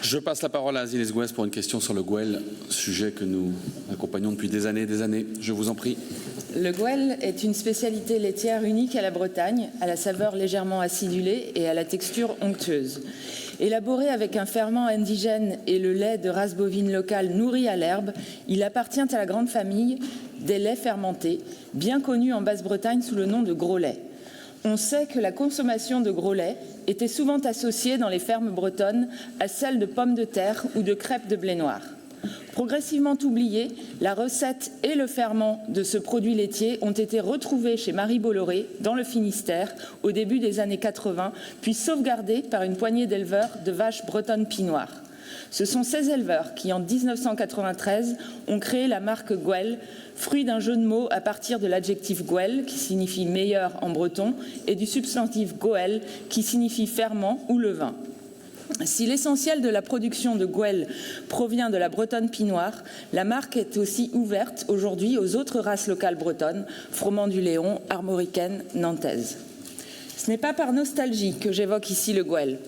Je passe la parole à Aziz Gouès pour une question sur le Gouel, sujet que nous accompagnons depuis des années et des années. Je vous en prie. Le Gouel est une spécialité laitière unique à la Bretagne, à la saveur légèrement acidulée et à la texture onctueuse. Élaboré avec un ferment indigène et le lait de race bovine locale nourri à l'herbe, il appartient à la grande famille des laits fermentés, bien connus en Basse-Bretagne sous le nom de gros lait. On sait que la consommation de gros lait était souvent associée dans les fermes bretonnes à celle de pommes de terre ou de crêpes de blé noir. Progressivement oubliée, la recette et le ferment de ce produit laitier ont été retrouvés chez Marie Bolloré, dans le Finistère, au début des années 80, puis sauvegardés par une poignée d'éleveurs de vaches bretonnes pinoires. Ce sont ces éleveurs qui, en 1993, ont créé la marque Gouel, fruit d'un jeu de mots à partir de l'adjectif Gouel, qui signifie meilleur en breton, et du substantif Goël, qui signifie ferment ou levain. Si l'essentiel de la production de Gouel provient de la bretonne pinoire, la marque est aussi ouverte aujourd'hui aux autres races locales bretonnes, froment du Léon, armoricaine, nantaise. Ce n'est pas par nostalgie que j'évoque ici le Gouel.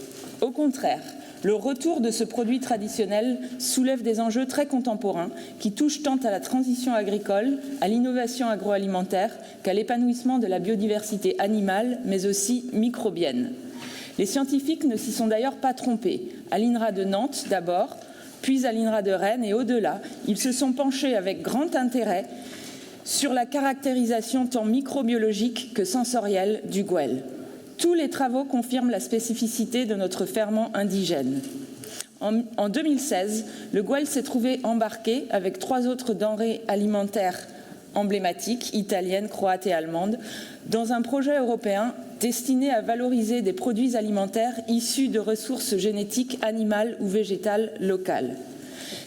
Au contraire, le retour de ce produit traditionnel soulève des enjeux très contemporains qui touchent tant à la transition agricole, à l'innovation agroalimentaire qu'à l'épanouissement de la biodiversité animale, mais aussi microbienne. Les scientifiques ne s'y sont d'ailleurs pas trompés. À l'INRA de Nantes d'abord, puis à l'INRA de Rennes et au-delà, ils se sont penchés avec grand intérêt sur la caractérisation tant microbiologique que sensorielle du Gouel. Tous les travaux confirment la spécificité de notre ferment indigène. En 2016, le Gouel s'est trouvé embarqué avec 3 autres denrées alimentaires emblématiques, italiennes, croates et allemandes, dans un projet européen destiné à valoriser des produits alimentaires issus de ressources génétiques animales ou végétales locales.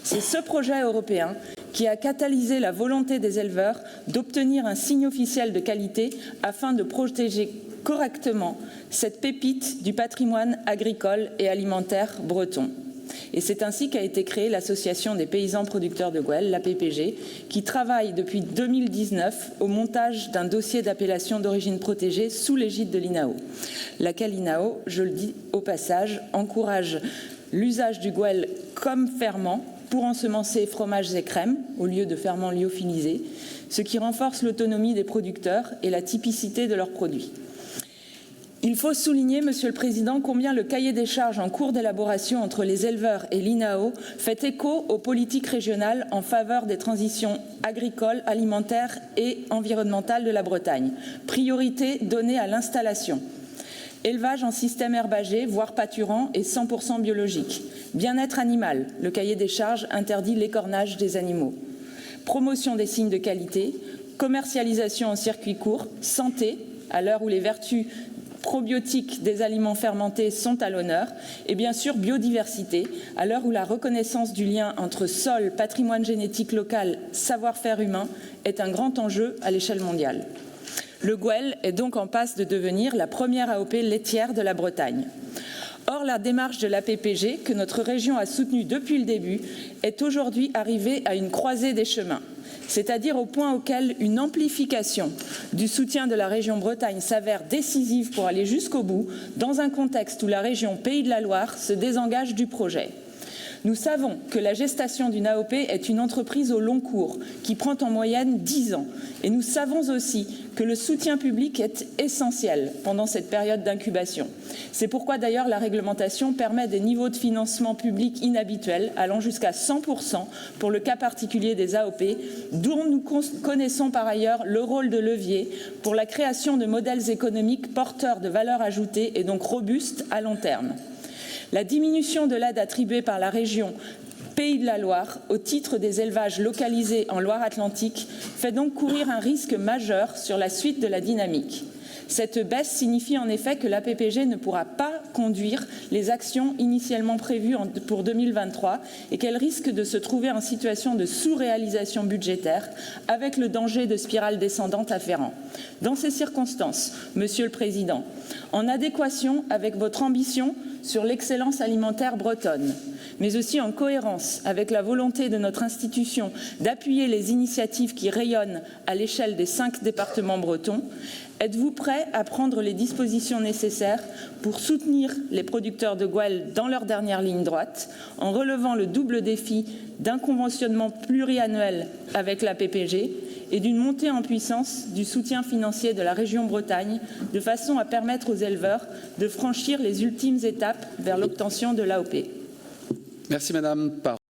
C'est ce projet européen qui a catalysé la volonté des éleveurs d'obtenir un signe officiel de qualité afin de protéger correctement cette pépite du patrimoine agricole et alimentaire breton. Et c'est ainsi qu'a été créée l'Association des paysans producteurs de Gouel, la PPG, qui travaille depuis 2019 au montage d'un dossier d'appellation d'origine protégée sous l'égide de l'INAO, laquelle INAO, je le dis au passage, encourage l'usage du Gouel comme ferment pour ensemencer fromages et crèmes au lieu de ferments lyophilisés, ce qui renforce l'autonomie des producteurs et la typicité de leurs produits. Il faut souligner, Monsieur le Président, combien le cahier des charges en cours d'élaboration entre les éleveurs et l'INAO fait écho aux politiques régionales en faveur des transitions agricoles, alimentaires et environnementales de la Bretagne. Priorité donnée à l'installation. Élevage en système herbagé, voire pâturant et 100% biologique. Bien-être animal. Le cahier des charges interdit l'écornage des animaux. Promotion des signes de qualité. Commercialisation en circuit court. Santé, à l'heure où les vertus probiotiques des aliments fermentés sont à l'honneur et bien sûr biodiversité, à l'heure où la reconnaissance du lien entre sol, patrimoine génétique local, savoir-faire humain est un grand enjeu à l'échelle mondiale. Le Gouel est donc en passe de devenir la première AOP laitière de la Bretagne. Or, la démarche de la PPG, que notre région a soutenue depuis le début, est aujourd'hui arrivée à une croisée des chemins. C'est-à-dire au point auquel une amplification du soutien de la région Bretagne s'avère décisive pour aller jusqu'au bout, dans un contexte où la région Pays de la Loire se désengage du projet. Nous savons que la gestation d'une AOP est une entreprise au long cours, qui prend en moyenne 10 ans. Et nous savons aussi que le soutien public est essentiel pendant cette période d'incubation. C'est pourquoi d'ailleurs la réglementation permet des niveaux de financement public inhabituels, allant jusqu'à 100% pour le cas particulier des AOP, dont nous connaissons par ailleurs le rôle de levier pour la création de modèles économiques porteurs de valeur ajoutée et donc robustes à long terme. La diminution de l'aide attribuée par la région Pays de la Loire au titre des élevages localisés en Loire-Atlantique fait donc courir un risque majeur sur la suite de la dynamique. Cette baisse signifie en effet que la PPG ne pourra pas conduire les actions initialement prévues pour 2023 et qu'elle risque de se trouver en situation de sous-réalisation budgétaire avec le danger de spirale descendante afférent. Dans ces circonstances, Monsieur le Président, en adéquation avec votre ambition sur l'excellence alimentaire bretonne, mais aussi en cohérence avec la volonté de notre institution d'appuyer les initiatives qui rayonnent à l'échelle des 5 départements bretons, Êtes-vous prêt à prendre les dispositions nécessaires pour soutenir les producteurs de Goël dans leur dernière ligne droite, en relevant le double défi d'un conventionnement pluriannuel avec la PPG et d'une montée en puissance du soutien financier de la région Bretagne, de façon à permettre aux éleveurs de franchir les ultimes étapes vers l'obtention de l'AOP? Merci Madame.